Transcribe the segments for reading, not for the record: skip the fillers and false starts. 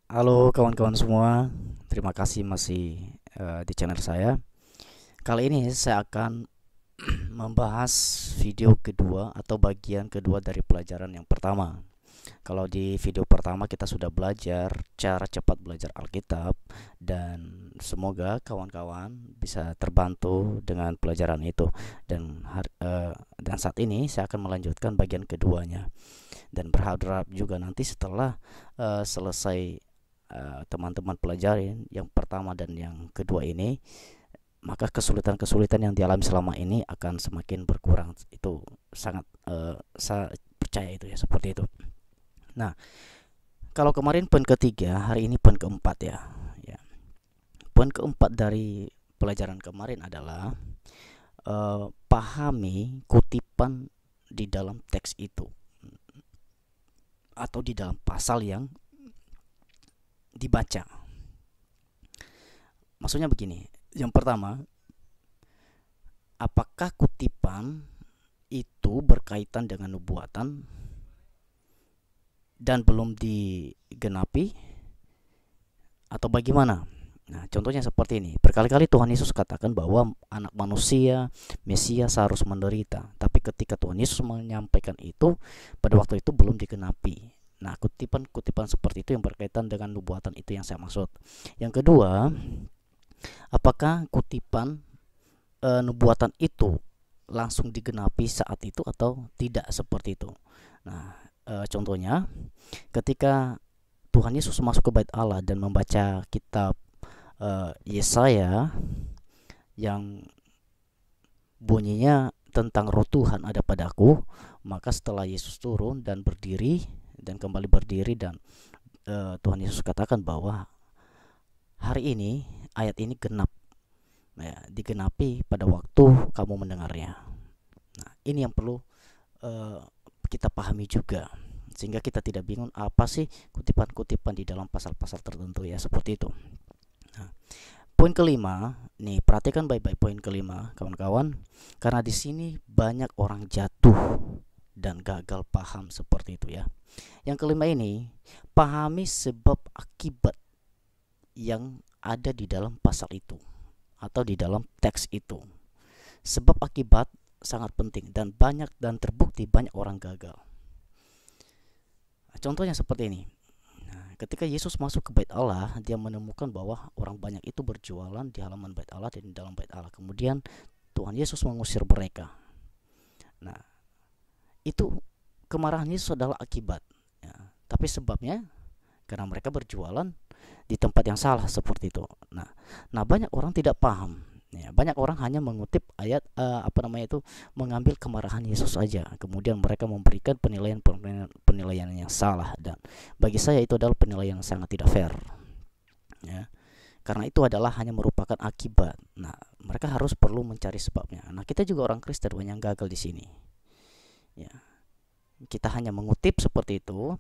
Halo kawan-kawan semua, terima kasih masih di channel saya. Kali ini saya akan membahas video kedua atau bagian kedua dari pelajaran yang pertama. Kalau di video pertama kita sudah belajar cara cepat belajar Alkitab, dan semoga kawan-kawan bisa terbantu dengan pelajaran itu. Dan saat ini saya akan melanjutkan bagian keduanya, dan berharap juga nanti setelah selesai teman-teman pelajarin yang pertama dan yang kedua ini, maka kesulitan-kesulitan yang dialami selama ini akan semakin berkurang. Itu sangat saya percaya itu ya, seperti itu. Nah, kalau kemarin poin ketiga, hari ini poin keempat ya. Ya. Poin keempat dari pelajaran kemarin adalah pahami kutipan di dalam teks itu atau di dalam pasal yang dibaca. Maksudnya begini, yang pertama, apakah kutipan itu berkaitan dengan nubuatan dan belum digenapi atau bagaimana? Nah, contohnya seperti ini. Berkali-kali Tuhan Yesus katakan bahwa anak manusia, Mesias harus menderita. Tapi ketika Tuhan Yesus menyampaikan itu, pada waktu itu belum digenapi. Nah, kutipan-kutipan seperti itu yang berkaitan dengan nubuatan itu yang saya maksud. Yang kedua, apakah kutipan nubuatan itu langsung digenapi saat itu atau tidak, seperti itu. Nah, contohnya ketika Tuhan Yesus masuk ke bait Allah dan membaca kitab Yesaya yang bunyinya tentang roh Tuhan ada padaku, maka setelah Yesus turun dan berdiri dan kembali berdiri, dan Tuhan Yesus katakan bahwa hari ini ayat ini genap, ya, digenapi pada waktu kamu mendengarnya. Nah, ini yang perlu uh, kita pahami juga, sehingga kita tidak bingung apa sih kutipan-kutipan di dalam pasal-pasal tertentu ya, seperti itu. Nah, poin kelima, nih perhatikan baik-baik poin kelima kawan-kawan, karena di sini banyak orang jatuh dan gagal paham seperti itu ya. Yang kelima ini, pahami sebab akibat yang ada di dalam pasal itu atau di dalam teks itu. Sebab akibat sangat penting dan banyak, dan terbukti banyak orang gagal. Contohnya seperti ini. Nah, ketika Yesus masuk ke bait Allah, dia menemukan bahwa orang banyak itu berjualan di halaman bait Allah dan di dalam bait Allah. Kemudian Tuhan Yesus mengusir mereka. Nah, itu kemarahan Yesus adalah akibat. Ya, tapi sebabnya karena mereka berjualan di tempat yang salah, seperti itu. Nah, banyak orang tidak paham. Ya, banyak orang hanya mengutip ayat mengambil kemarahan Yesus saja. Kemudian mereka memberikan penilaian yang salah, dan bagi saya itu adalah penilaian yang sangat tidak fair. Ya, karena itu adalah hanya merupakan akibat. Nah, mereka harus perlu mencari sebabnya. Nah, kita juga orang Kristen banyak yang gagal di sini. Ya, kita hanya mengutip seperti itu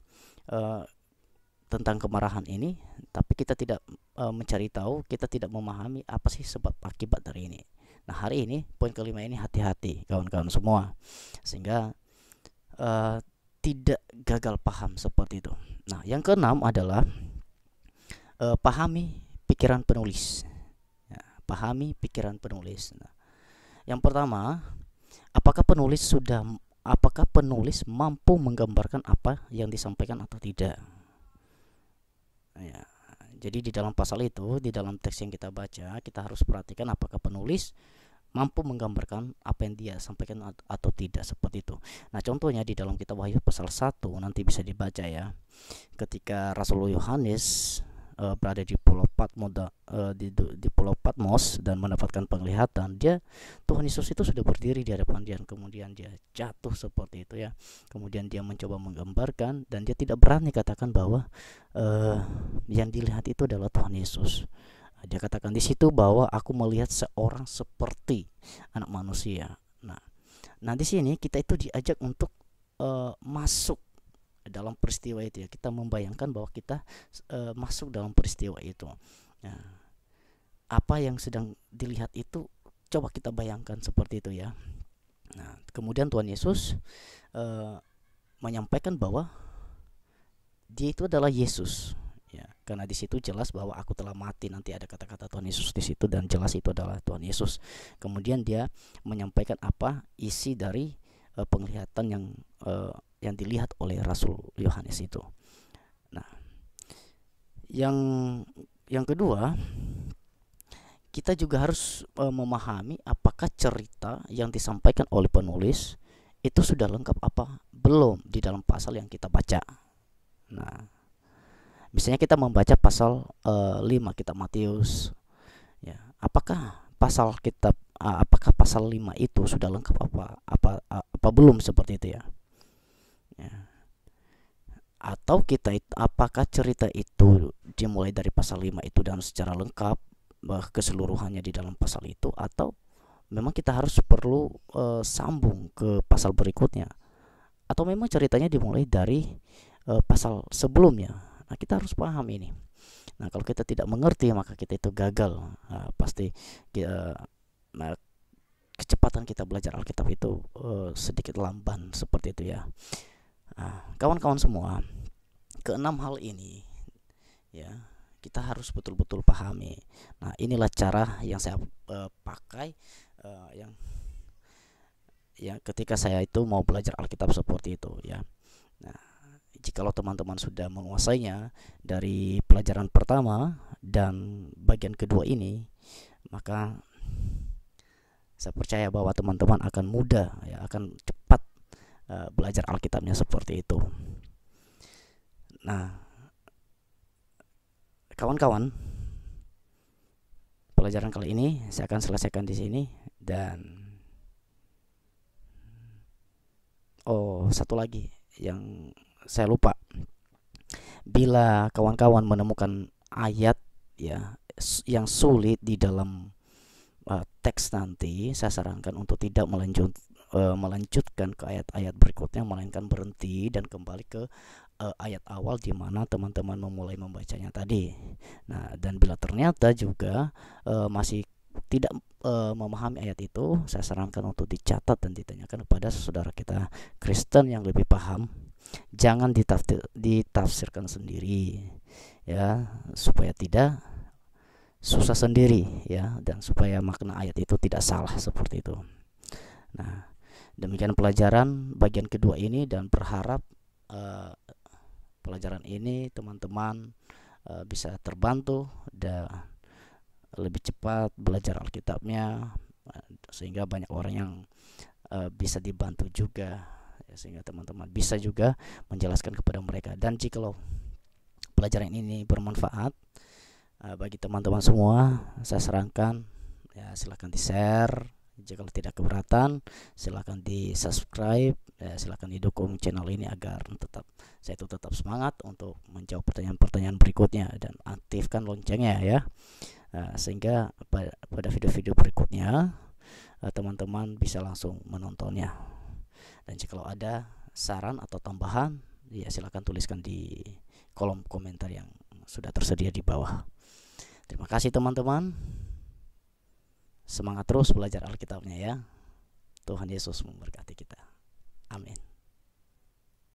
tentang kemarahan ini, tapi kita tidak mencari tahu, kita tidak memahami apa sih sebab akibat dari ini. Nah, hari ini poin kelima ini, hati-hati kawan-kawan semua, sehingga uh, tidak gagal paham seperti itu. Nah, yang keenam adalah pahami pikiran penulis. Ya, pahami pikiran penulis. Nah, yang pertama, apakah penulis sudah apakah penulis mampu menggambarkan apa yang disampaikan atau tidak? Ya, jadi di dalam pasal itu, di dalam teks yang kita baca, kita harus perhatikan apakah penulis mampu menggambarkan apa yang dia sampaikan atau tidak, seperti itu. Nah, contohnya di dalam kitab Wahyu pasal 1 nanti bisa dibaca ya. Ketika Rasul Yohanes berada di Pulau Patmos, di Pulau Patmos dan mendapatkan penglihatan, Tuhan Yesus itu sudah berdiri di hadapan dia, kemudian dia jatuh seperti itu ya. Kemudian dia mencoba menggambarkan, dan dia tidak berani katakan bahwa yang dilihat itu adalah Tuhan Yesus. Dia katakan di situ bahwa aku melihat seorang seperti anak manusia. Nah, di sini kita itu diajak untuk masuk dalam peristiwa itu ya. Kita membayangkan bahwa kita masuk dalam peristiwa itu. Nah, apa yang sedang dilihat itu coba kita bayangkan seperti itu ya. Nah, kemudian Tuhan Yesus menyampaikan bahwa dia itu adalah Yesus ya. karena di situ jelas bahwa aku telah mati, nanti ada kata-kata Tuhan Yesus di situ dan jelas itu adalah Tuhan Yesus. Kemudian dia menyampaikan apa isi dari penglihatan yang dilihat oleh Rasul Yohanes itu. Nah, yang kedua, kita juga harus memahami apakah cerita yang disampaikan oleh penulis itu sudah lengkap apa belum di dalam pasal yang kita baca. Nah, misalnya kita membaca pasal 5 kitab Matius, ya, apakah pasal 5 itu sudah lengkap apa belum, seperti itu ya. Atau apakah cerita itu dimulai dari pasal 5 itu dan secara lengkap keseluruhannya di dalam pasal itu, atau memang kita harus perlu sambung ke pasal berikutnya, atau memang ceritanya dimulai dari pasal sebelumnya. Nah, kita harus paham ini. Nah, kalau kita tidak mengerti maka kita itu gagal. Pasti kecepatan kita belajar Alkitab itu sedikit lamban, seperti itu ya. Kawan-kawan semua, keenam hal ini ya kita harus betul-betul pahami. Nah, inilah cara yang saya pakai yang ketika saya itu mau belajar Alkitab seperti itu ya. Nah, jikalau teman-teman sudah menguasainya dari pelajaran pertama dan bagian kedua ini, maka saya percaya bahwa teman-teman akan mudah ya, akan cepat belajar Alkitabnya seperti itu. Nah, kawan-kawan, pelajaran kali ini saya akan selesaikan di sini. Dan satu lagi yang saya lupa, bila kawan-kawan menemukan ayat ya yang sulit di dalam teks nanti, saya sarankan untuk tidak melanjutkan ke ayat-ayat berikutnya, melainkan berhenti dan kembali ke ayat awal di mana teman-teman memulai membacanya tadi. Nah, dan bila ternyata juga masih tidak memahami ayat itu, saya sarankan untuk dicatat dan ditanyakan kepada saudara kita Kristen yang lebih paham. Jangan ditafsirkan sendiri ya, supaya tidak susah sendiri ya, dan supaya makna ayat itu tidak salah, seperti itu. Nah, demikian pelajaran bagian kedua ini, dan berharap pelajaran ini teman-teman bisa terbantu dan lebih cepat belajar Alkitabnya, sehingga banyak orang yang bisa dibantu juga ya, sehingga teman-teman bisa juga menjelaskan kepada mereka. Dan jikalau pelajaran ini bermanfaat bagi teman-teman semua, saya sarankan ya silakan di-share. Jika tidak keberatan, silakan di-subscribe, silakan didukung channel ini agar saya tetap semangat untuk menjawab pertanyaan-pertanyaan berikutnya, dan aktifkan loncengnya ya, sehingga pada video-video berikutnya teman-teman bisa langsung menontonnya. Dan jika ada saran atau tambahan, ya silakan tuliskan di kolom komentar yang sudah tersedia di bawah. Terima kasih teman-teman. Semangat terus belajar Alkitabnya ya. Tuhan Yesus memberkati kita. Amin.